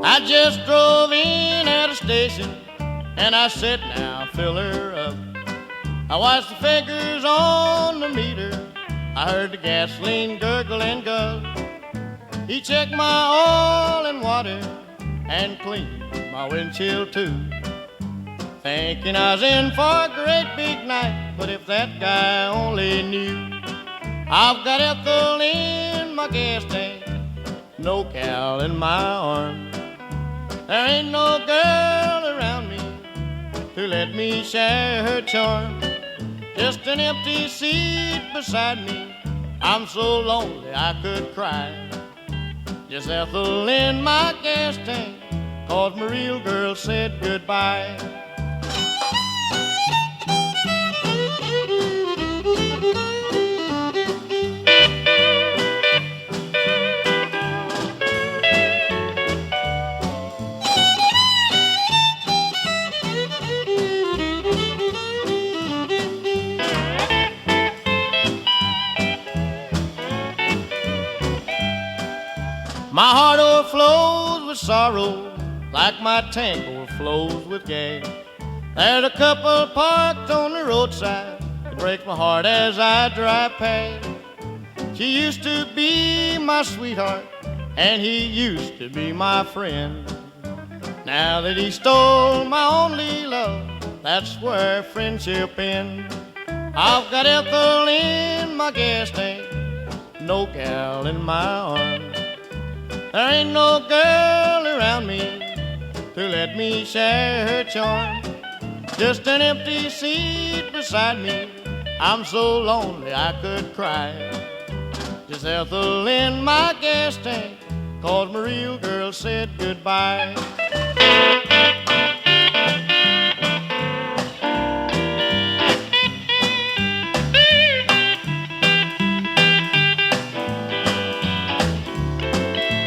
I just drove in at a station and I said, now fill her up. I watched the figures on the meter. I heard the gasoline gurgle and guzz. He checked my oil and water and cleaned my windshield too. Thinking I was in for a great big night, but if that guy only knew. I've got ethyl in my gas tank, no cal in my arm. There ain't no girl around me to let me share her charm. Just an empty seat beside me, I'm so lonely I could cry. Just ethyl in my gas tank, 'cause my real girl said goodbye. My heart overflows with sorrow like my tank overflows with gas. There's a couple parked on the roadside. It breaks my heart as I drive past. She used to be my sweetheart and he used to be my friend. Now that he stole my only love, that's where friendship ends. I've got ethyl in my gas tank, no gal in my arms. There ain't no girl around me to let me share her charm. Just an empty seat beside me, I'm so lonely I could cry. Just ethyl in my gas tank, 'cause my real girl said goodbye.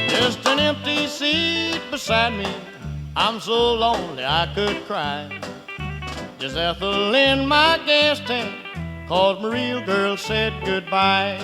Just an empty seat beside me, I'm so lonely I could cry. Just ethyl in my gas tank, 'cause my real girl said goodbye.